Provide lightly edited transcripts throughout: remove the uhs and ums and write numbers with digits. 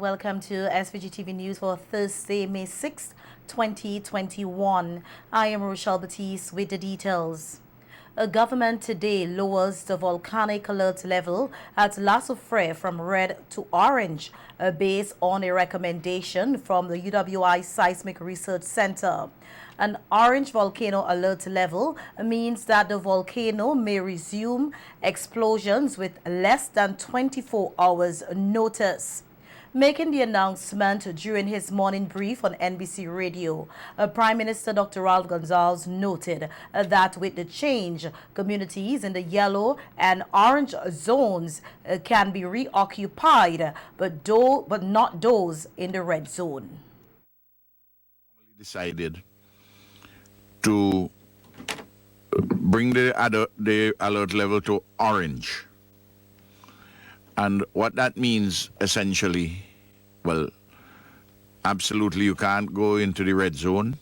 welcome to SVG-TV News for Thursday, May 6, 2021. I am Rochelle Batiste with the details. A government today lowers the volcanic alert level at La Soufrière from red to orange, based on a recommendation from the Evacuee Seismic Research Center. An orange volcano alert level means that the volcano may resume explosions with less than 24 hours notice. Making the announcement during his morning brief on NBC Radio, Prime Minister Dr. Ralph Gonsalves noted that with the change, communities in the yellow and orange zones can be reoccupied, but not those in the red zone. Decided to bring the alert level to orange. And what that means essentially, well, absolutely you can't go into the red zone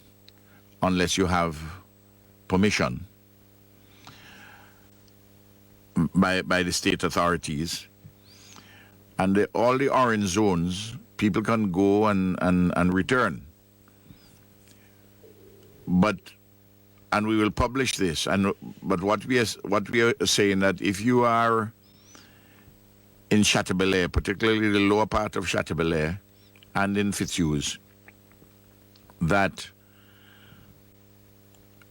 unless you have permission by the state authorities. And all the orange zones, people can go and return. And we will publish this. But what we are saying that if you are in Chateaubelair, particularly the lower part of Chateaubelair and in Fitzhughes, that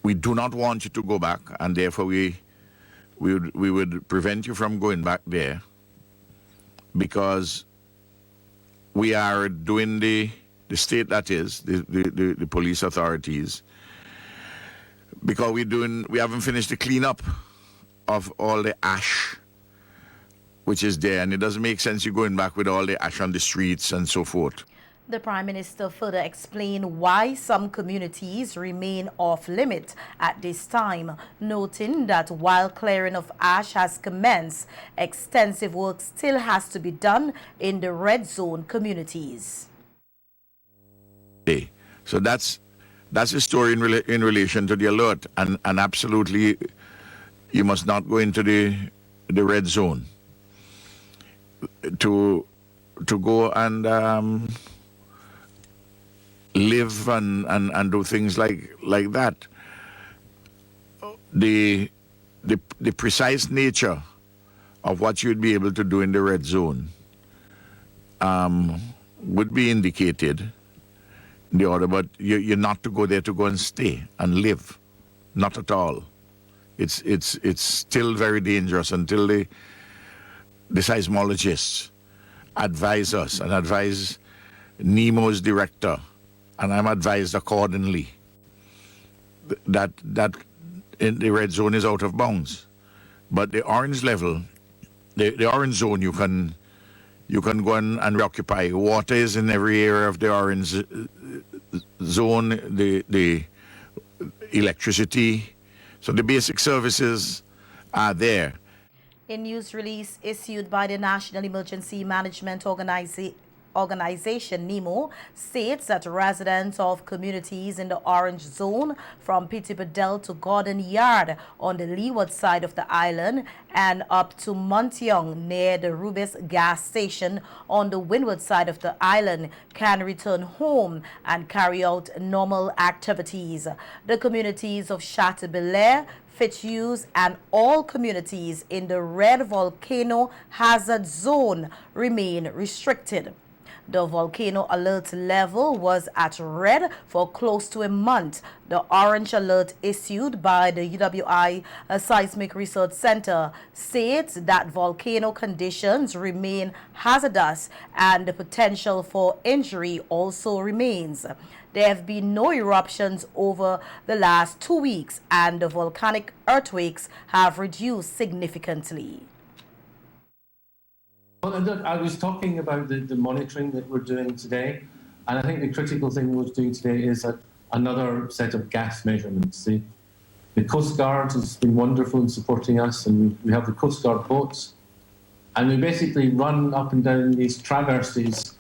we do not want you to go back, and therefore we would prevent you from going back there, because we are doing the state, that is the police authorities, because we haven't finished the cleanup of all the ash which is there, and it doesn't make sense you going back with all the ash on the streets and so forth. The Prime Minister further explained why some communities remain off limit at this time, noting that while clearing of ash has commenced, extensive work still has to be done in the red zone communities. So that's the story in relation to the alert, and absolutely you must not go into the red zone to go and live and do things like that. The precise nature of what you'd be able to do in the red zone would be indicated in the order, but you're not to go there to go and stay and live, not at all. It's still very dangerous until the seismologists advise us and advise NEMO's director, and I'm advised accordingly, that in the red zone is out of bounds. But the orange level, the orange zone, you can go and reoccupy. Water is in every area of the orange zone, the electricity. So the basic services are there. A news release issued by the National Emergency Management Organization, NEMO, states that residents of communities in the orange zone from Petit Bedell to Gordon Yard on the leeward side of the island and up to Montyoung near the Rubis gas station on the windward side of the island can return home and carry out normal activities. The communities of Chateaubelair, Fitzhughes, and all communities in the red volcano hazard zone remain restricted. The volcano alert level was at red for close to a month. The orange alert issued by the Evacuee Seismic Research Center states that volcano conditions remain hazardous and the potential for injury also remains. There have been no eruptions over the last 2 weeks, and the volcanic earthquakes have reduced significantly. Well, I was talking about the monitoring that we're doing today, and I think the critical thing we're doing today is another set of gas measurements. The Coast Guard has been wonderful in supporting us, and we have the Coast Guard boats, and we basically run up and down these traverses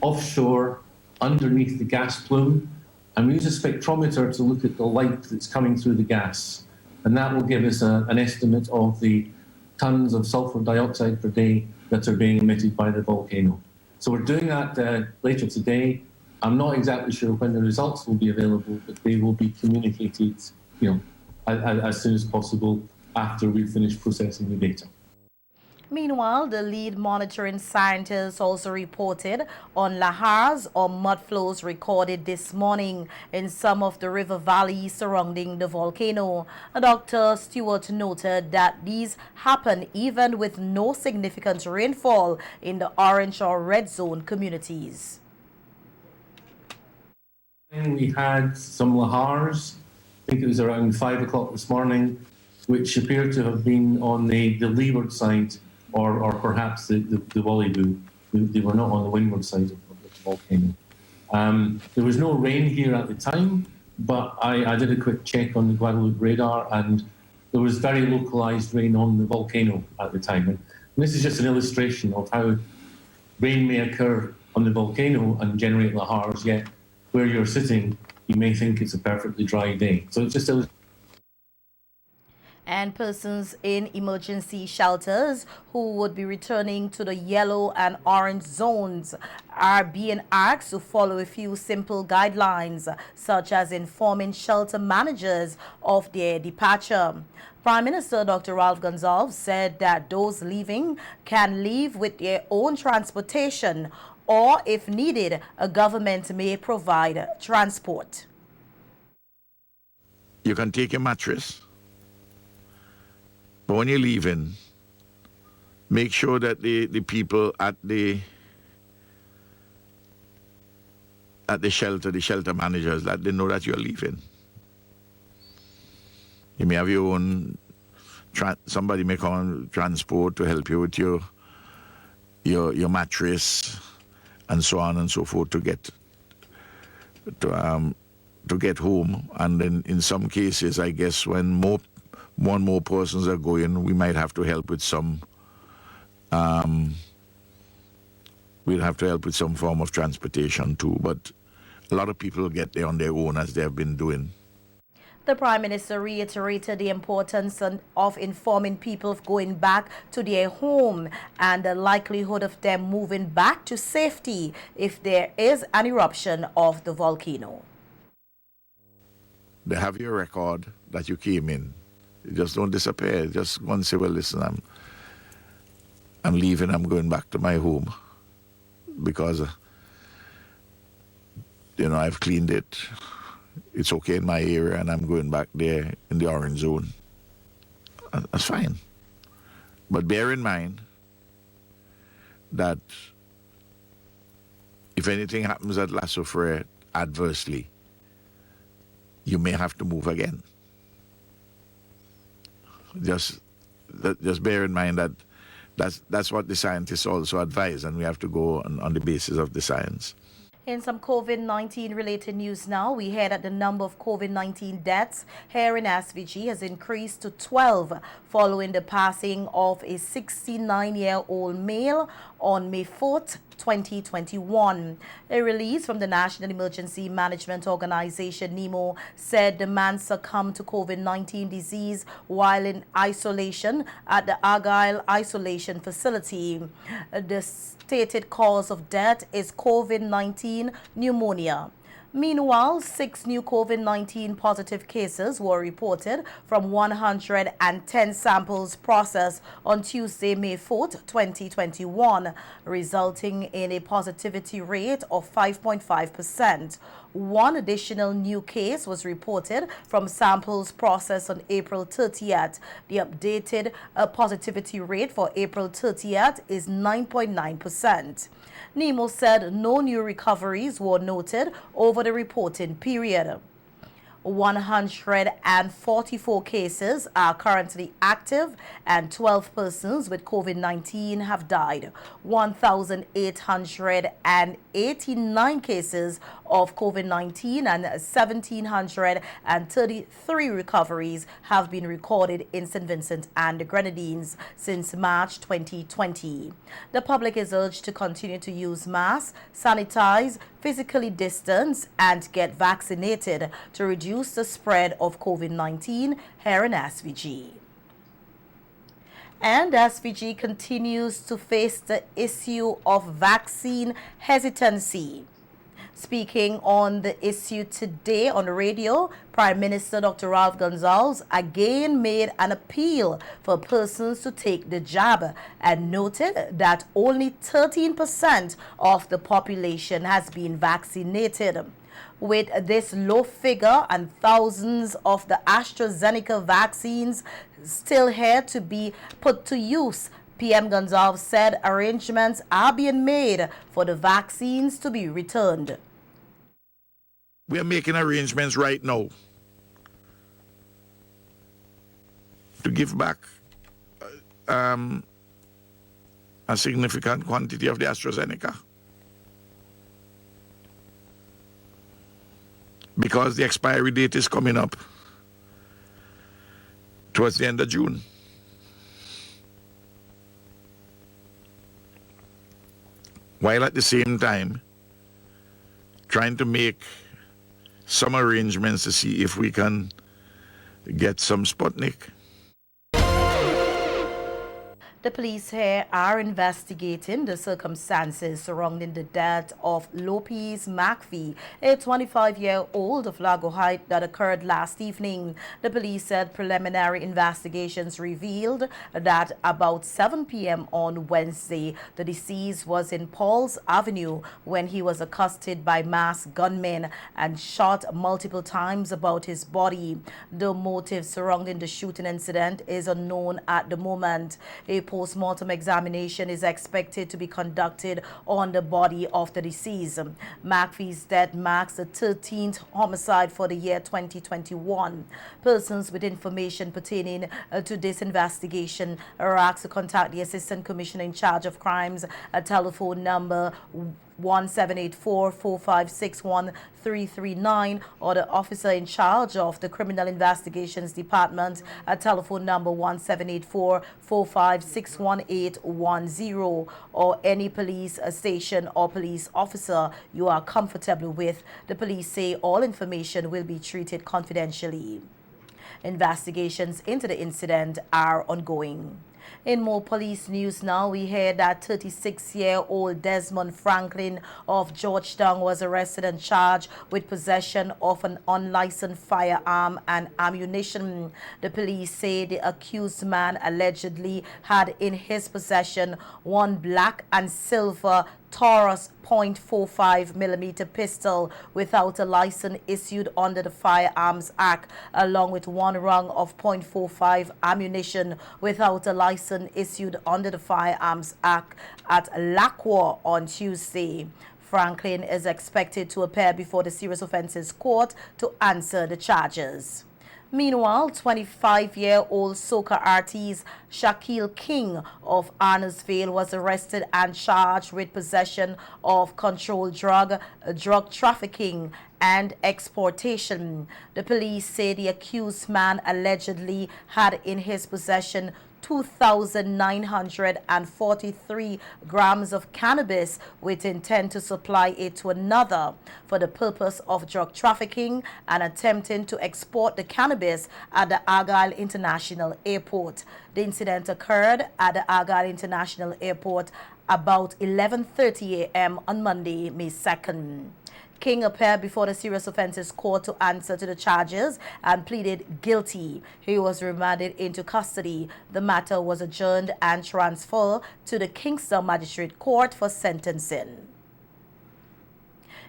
offshore underneath the gas plume, and we use a spectrometer to look at the light that's coming through the gas, and that will give us an estimate of the tons of sulfur dioxide per day that are being emitted by the volcano. So we're doing that later today. I'm not exactly sure when the results will be available, but they will be communicated, as soon as possible after we finish processing the data. Meanwhile, the lead monitoring scientist also reported on lahars or mud flows recorded this morning in some of the river valleys surrounding the volcano. Dr. Stewart noted that these happen even with no significant rainfall in the orange or red zone communities. We had some lahars, I think it was around 5 o'clock this morning, which appeared to have been on the leeward side or perhaps the Wallaboo. They were not on the windward side of the volcano. There was no rain here at the time, but I did a quick check on the Guadalupe radar, and there was very localized rain on the volcano at the time. And this is just an illustration of how rain may occur on the volcano and generate lahars, yet where you're sitting, you may think it's a perfectly dry day. So it's just and persons in emergency shelters who would be returning to the yellow and orange zones are being asked to follow a few simple guidelines, such as informing shelter managers of their departure. Prime Minister Dr. Ralph Gonsalves said that those leaving can leave with their own transportation, or if needed, a government may provide transport. You can take your mattress, but when you're leaving, make sure that the people at the shelter managers, that they know that you're leaving. You may have your own, somebody may come on transport to help you with your mattress and so on and so forth to get home. And then in some cases, I guess when more persons are going, we might have to help with some. We'll have to help with some form of transportation too. But a lot of people get there on their own, as they have been doing. The Prime Minister reiterated the importance of informing people of going back to their home and the likelihood of them moving back to safety if there is an eruption of the volcano. They have your record that you came in. You just don't disappear. Just go and say, well, listen, I'm leaving, I'm going back to my home because, I've cleaned it. It's okay in my area and I'm going back there in the orange zone. That's fine. But bear in mind that if anything happens at La Soufrière adversely, you may have to move again. Just bear in mind that that's what the scientists also advise, and we have to go on the basis of the science. In some COVID-19 related news now, we heard that the number of COVID-19 deaths here in SVG has increased to 12 following the passing of a 69-year-old male on May 4th, 2021. A release from the National Emergency Management Organization, NEMO, said the man succumbed to COVID-19 disease while in isolation at the Argyle Isolation Facility. The stated cause of death is COVID-19 pneumonia. Meanwhile, 6 new COVID-19 positive cases were reported from 110 samples processed on Tuesday, May 4th, 2021, resulting in a positivity rate of 5.5%. One additional new case was reported from samples processed on April 30th. The updated positivity rate for April 30th is 9.9%. NEMO said no new recoveries were noted over the reporting period. 144 cases are currently active and 12 persons with COVID-19 have died. 1,889 cases of COVID-19 and 1,733 recoveries have been recorded in St. Vincent and the Grenadines since March 2020. The public is urged to continue to use masks, sanitize, physically distance, and get vaccinated to reduce the spread of COVID-19 here in SVG. And SVG continues to face the issue of vaccine hesitancy. Speaking on the issue today on the radio, Prime Minister Dr. Ralph Gonsalves again made an appeal for persons to take the jab and noted that only 13% of the population has been vaccinated. With this low figure and thousands of the AstraZeneca vaccines still here to be put to use, PM Gonsalves said arrangements are being made for the vaccines to be returned. We are making arrangements right now to give back a significant quantity of the AstraZeneca, because the expiry date is coming up towards the end of June. While at the same time trying to make some arrangements to see if we can get some Sputnik. The police here are investigating the circumstances surrounding the death of Lopez Evacuee, a 25-year-old of Lago Heights, that occurred last evening. The police said preliminary investigations revealed that about 7 p.m. on Wednesday, the deceased was in Paul's Avenue when he was accosted by masked gunmen and shot multiple times about his body. The motive surrounding the shooting incident is unknown at the moment. A post-mortem examination is expected to be conducted on the body of the deceased. Evacuee's death marks the 13th homicide for the year 2021. Persons with information pertaining to this investigation are asked to contact the Assistant Commissioner in charge of crimes at telephone number 1784-4561-339 or the officer in charge of the Criminal Investigations Department at telephone number 1784-4561-810, or any police station or police officer you are comfortable with. The police say all information will be treated confidentially. Investigations into the incident are ongoing. In more police news now, we hear that 36-year-old Desmond Franklin of Georgetown was arrested and charged with possession of an unlicensed firearm and ammunition. The police say the accused man allegedly had in his possession one black and silver Taurus .45mm pistol without a license issued under the Firearms Act, along with one round of .45 ammunition without a license issued under the Firearms Act at Evacuee on Tuesday. Franklin is expected to appear before the Serious Offences Court to answer the charges. Meanwhile, 25-year-old soca artist Shaquille King of Arnersville was arrested and charged with possession of controlled drug trafficking and exportation. The police say the accused man allegedly had in his possession 2,943 grams of cannabis with intent to supply it to another for the purpose of drug trafficking and attempting to export the cannabis at the Argyle International Airport. The incident occurred at the Argyle International Airport about 11:30 a.m. on Monday, May 2nd. King appeared before the Serious Offences Court to answer to the charges and pleaded guilty. He was remanded into custody. The matter was adjourned and transferred to the Kingston Magistrate Court for sentencing.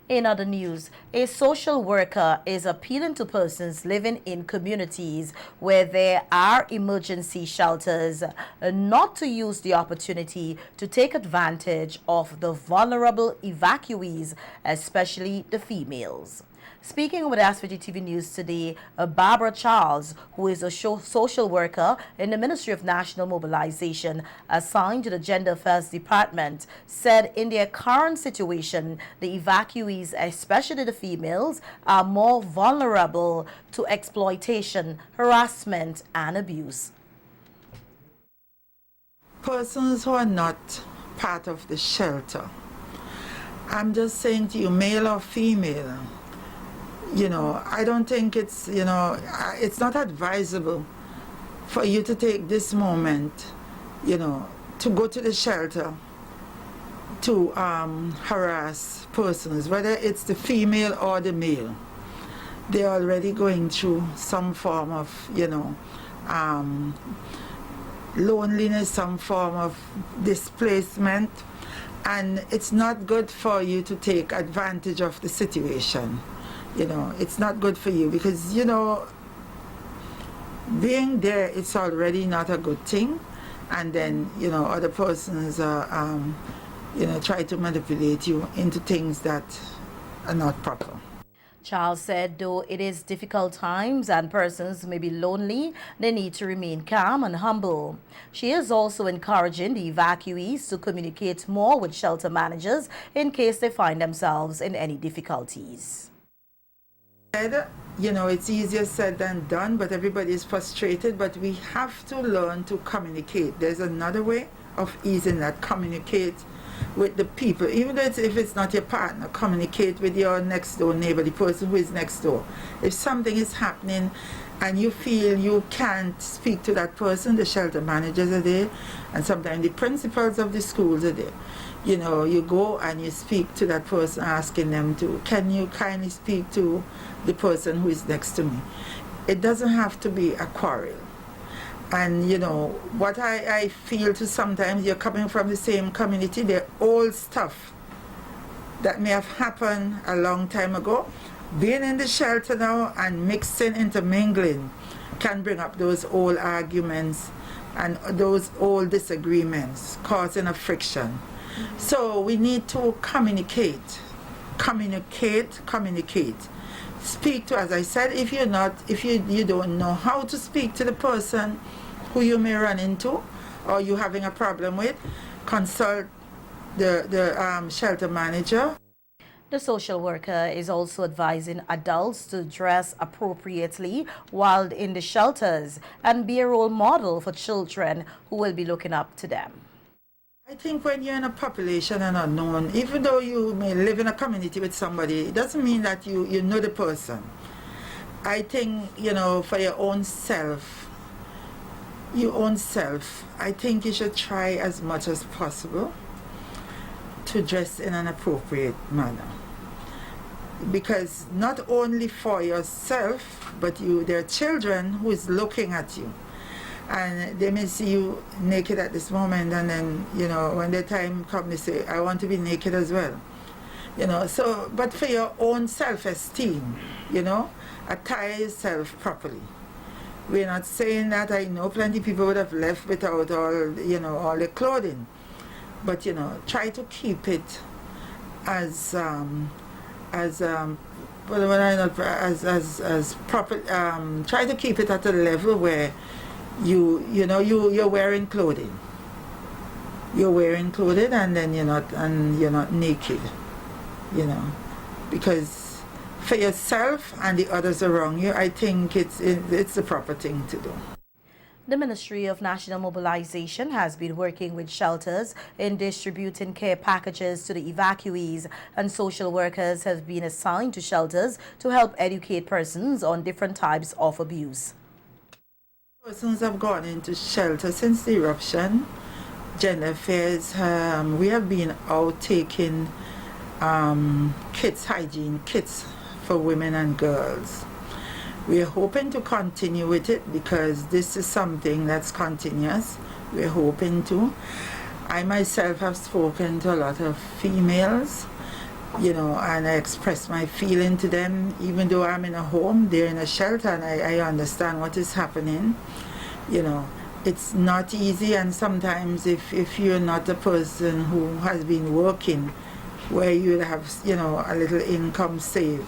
In other news, a social worker is appealing to persons living in communities where there are emergency shelters not to use the opportunity to take advantage of the vulnerable evacuees, especially the females. Speaking with SVG-TV News today, Barbara Charles, who is a social worker in the Ministry of National Mobilization assigned to the Gender Affairs Department, said in their current situation, the evacuees, especially the females, are more vulnerable to exploitation, harassment, and abuse. Persons who are not part of the shelter, I'm just saying to you, male or female, I don't think it's, it's not advisable for you to take this moment you know, to go to the shelter to harass persons, whether it's the female or the male. They're already going through some form of, you know, loneliness, some form of displacement, and it's not good for you to take advantage of the situation. You know, it's not good for you because, you know, being there, it's already not a good thing, and then, you know, other persons you know, try to manipulate you into things that are not proper. Charles said though it is difficult times and persons may be lonely, they need to remain calm and humble. She is also encouraging the evacuees to communicate more with shelter managers in case they find themselves in any difficulties. You know, it's easier said than done, but everybody is frustrated, but we have to learn to communicate. There's another way of easing that. Communicate with the people, even though if it's not your partner, communicate with your next door neighbor, the person who is next door. If something is happening and you feel you can't speak to that person, the shelter managers are there, and sometimes the principals of the schools are there. You know, you go and you speak to that person, asking them to, can you kindly speak to the person who is next to me? It doesn't have to be a quarrel. And, you know, what I feel to sometimes, you're coming from the same community, they're old stuff that may have happened a long time ago. Being in the shelter now and mixing, intermingling can bring up those old arguments and those old disagreements, causing a friction. So we need to communicate. Speak to, as I said, if you don't know how to speak to the person who you may run into or you're having a problem with, consult the shelter manager. The social worker is also advising adults to dress appropriately while in the shelters and be a role model for children who will be looking up to them. I think when you're in a population and unknown, even though you may live in a community with somebody, it doesn't mean that you know the person. I think, you know, for your own self, I think you should try as much as possible to dress in an appropriate manner. Because not only for yourself, but there are children who is looking at you. And they may see you naked at this moment, and then, you know, when the time comes, they say, I want to be naked as well. You know, so, but for your own self-esteem, you know, attire yourself properly. We're not saying that. I know plenty of people would have left without all, you know, all their clothing. But, you know, try to keep it as proper, try to keep it at a level where you're wearing clothing. You're wearing clothing, and then you're not naked, you know, because for yourself and the others around you, I think it's the proper thing to do. The Ministry of National Mobilization has been working with shelters in distributing care packages to the evacuees, and social workers have been assigned to shelters to help educate persons on different types of abuse. Persons have gone into shelter since the eruption. Gender Affairs, we have been out taking kits, hygiene kits for women and girls. We are hoping to continue with it because this is something that's continuous. We're hoping to. I myself have spoken to a lot of females, you know, and I express my feeling to them. Even though I'm in a home, they're in a shelter, and I understand what is happening. You know, it's not easy, and sometimes if you're not a person who has been working, where you have, you know, a little income saved,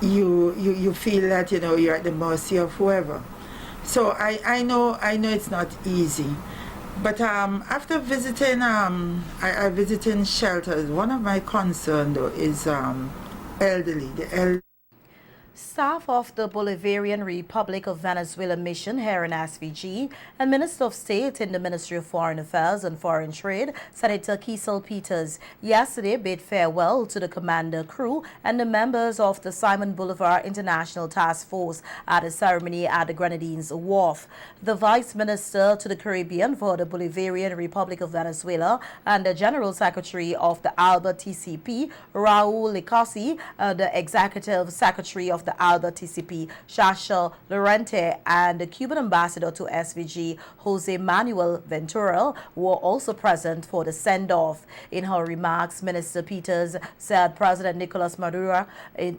you feel that, you know, you're at the mercy of whoever. So I know it's not easy. But after visiting, I visiting shelters, one of my concerns though is elderly. Staff of the Bolivarian Republic of Venezuela mission here in SVG and Minister of State in the Ministry of Foreign Affairs and Foreign Trade, Senator Kiesel Peters, yesterday bid farewell to the commander, crew, and the members of the Simon Bolivar International Task Force at a ceremony at the Grenadines Wharf. The Vice Minister to the Caribbean for the Bolivarian Republic of Venezuela and the General Secretary of the ALBA TCP, Raul Licasi, the Executive Secretary of the ALBA TCP, Shasha Lorente, and the Cuban ambassador to SVG, Jose Manuel Ventura, were also present for the send-off. In her remarks, Minister Peters said President Nicolas Maduro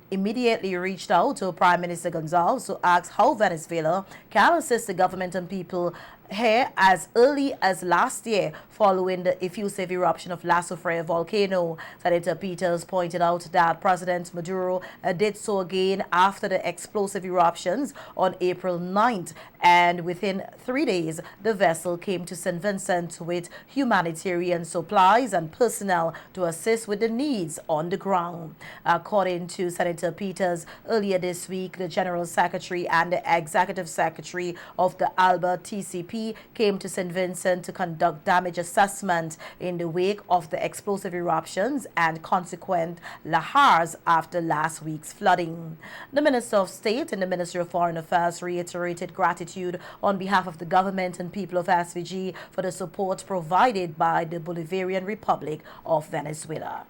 immediately reached out to Prime Minister Gonzalez to ask how Venezuela can assist the government and people here as early as last year following the effusive eruption of La Sofre volcano. Senator Peters pointed out that President Maduro did so again after the explosive eruptions on April 9th, and within 3 days the vessel came to St. Vincent with humanitarian supplies and personnel to assist with the needs on the ground. According to Senator Peters, earlier this week the General Secretary and the Executive Secretary of the ALBA TCP came to St. Vincent to conduct damage assessment in the wake of the explosive eruptions and consequent lahars after last week's flooding. The Minister of State and the Ministry of Foreign Affairs reiterated gratitude on behalf of the government and people of SVG for the support provided by the Bolivarian Republic of Venezuela.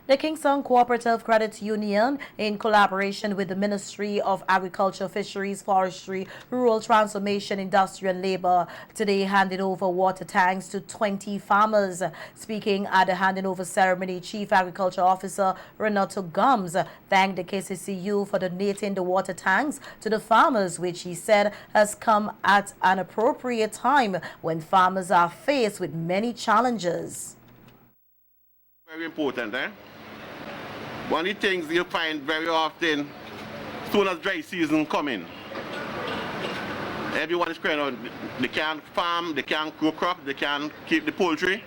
The Kingston Cooperative Credit Union, in collaboration with the Ministry of Agriculture, Fisheries, Forestry, Rural Transformation, Industry and Labor, today handed over water tanks to 20 farmers. Speaking at the handing over ceremony, Chief Agriculture Officer Renato Gums thanked the KCCU for donating the water tanks to the farmers, which he said has come at an appropriate time when farmers are faced with many challenges. Very important, eh? One of the things you find very often, soon as dry season coming, everyone is crying out, they can't farm, they can't grow crop, they can't keep the poultry.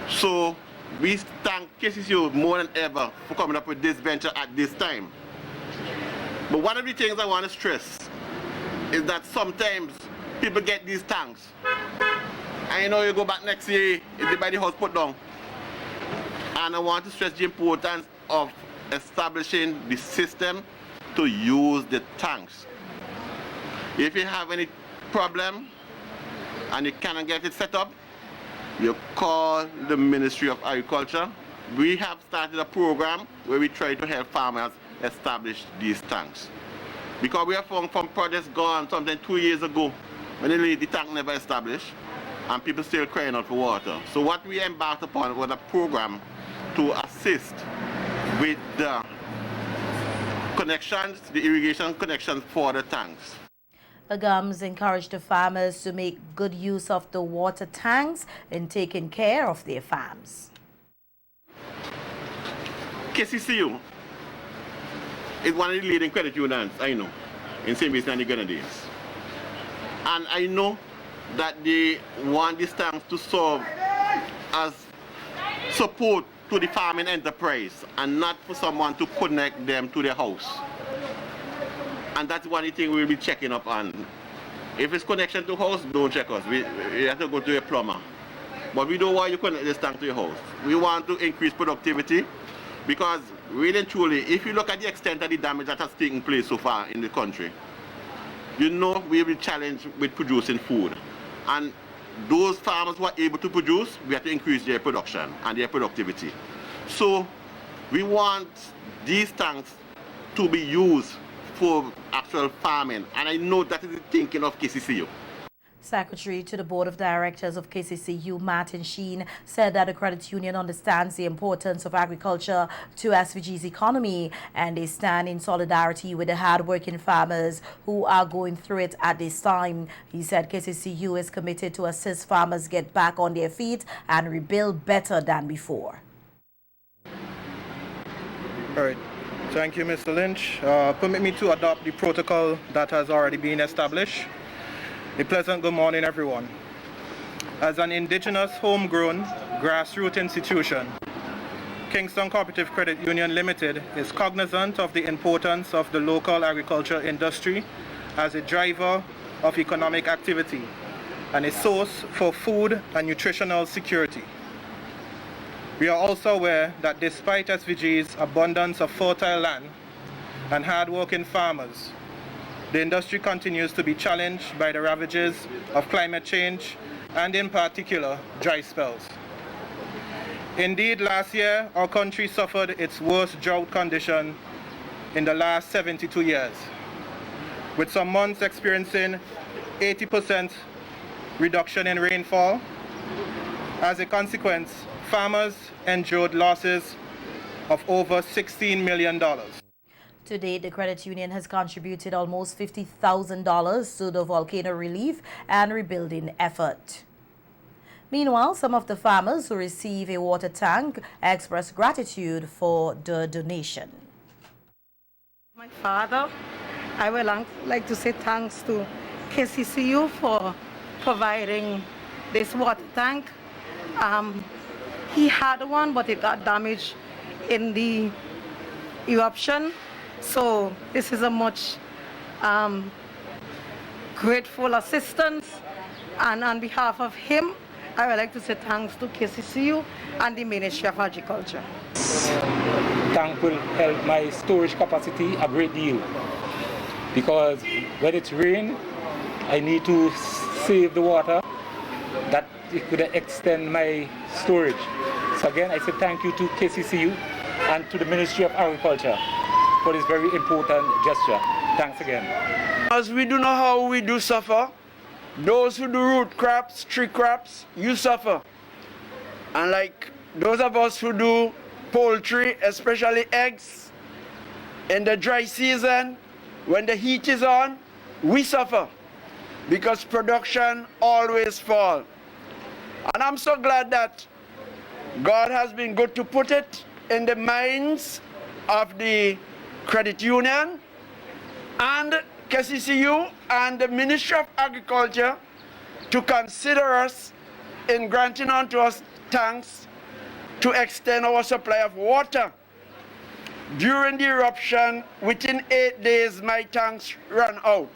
So we thank KCCU more than ever for coming up with this venture at this time. But one of the things I want to stress is that sometimes people get these tanks. And you know, you go back next year, if they buy the house put down. And I want to stress the importance of establishing the system to use the tanks. If you have any problem and you cannot get it set up, you call the Ministry of Agriculture. We have started a program where we try to help farmers establish these tanks. Because we have found from projects gone something 2 years ago when the tank never established and people still crying out for water. So what we embarked upon was a program to assist with the connections, the irrigation connections for the tanks. Gums encouraged the farmers to make good use of the water tanks in taking care of their farms. KCCU is one of the leading credit unions, I know, in St. Vincent and the Grenadines. And I know that they want these tanks to serve as support to the farming enterprise and not for someone to connect them to their house. And that's one thing we'll be checking up on. If it's connection to house, don't check us. We have to go to a plumber. But we don't want you to connect this tank to your house. We want to increase productivity because really and truly, if you look at the extent of the damage that has taken place so far in the country, you know we will be challenged with producing food. And those farmers who are able to produce, we have to increase their production and their productivity. So we want these tanks to be used for actual farming, and I know that is the thinking of KCCU. Secretary to the Board of Directors of KCCU, Martin Sheen, said that the credit union understands the importance of agriculture to SVG's economy and they stand in solidarity with the hard-working farmers who are going through it at this time. He said KCCU is committed to assist farmers get back on their feet and rebuild better than before. All right. Thank you, Mr. Lynch. Permit me to adopt the protocol that has already been established. A pleasant good morning, everyone. As an indigenous, homegrown, grassroots institution, Kingston Cooperative Credit Union Limited is cognizant of the importance of the local agriculture industry as a driver of economic activity and a source for food and nutritional security. We are also aware that despite SVG's abundance of fertile land and hard-working farmers, the industry continues to be challenged by the ravages of climate change and in particular dry spells. Indeed, last year our country suffered its worst drought condition in the last 72 years, with some months experiencing 80% reduction in rainfall. As a consequence, farmers endured losses of over $16 million. To date, the credit union has contributed almost $50,000 to the volcano relief and rebuilding effort. Meanwhile, some of the farmers who receive a water tank express gratitude for the donation. My father, I would like to say thanks to KCCU for providing this water tank. He had one, but it got damaged in the eruption. So this is a much grateful assistance. And on behalf of him, I would like to say thanks to KCCU and the Ministry of Agriculture. Tank will help my storage capacity a great deal, because when it's rain, I need to save the water that it could extend my storage. So again, I say thank you to KCCU and to the Ministry of Agriculture for this very important gesture. Thanks again. As we do know how we do suffer, those who do root crops, tree crops, you suffer. And like those of us who do poultry, especially eggs, in the dry season, when the heat is on, we suffer because production always falls. And I'm so glad that God has been good to put it in the minds of the credit union and KCCU and the Ministry of Agriculture to consider us in granting unto us tanks to extend our supply of water. During the eruption, within 8 days, my tanks ran out.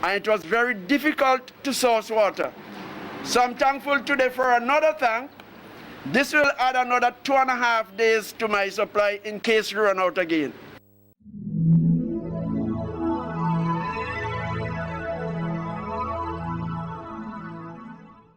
And it was very difficult to source water. So I'm thankful today for another tank. This will add another 2.5 days to my supply in case we run out again.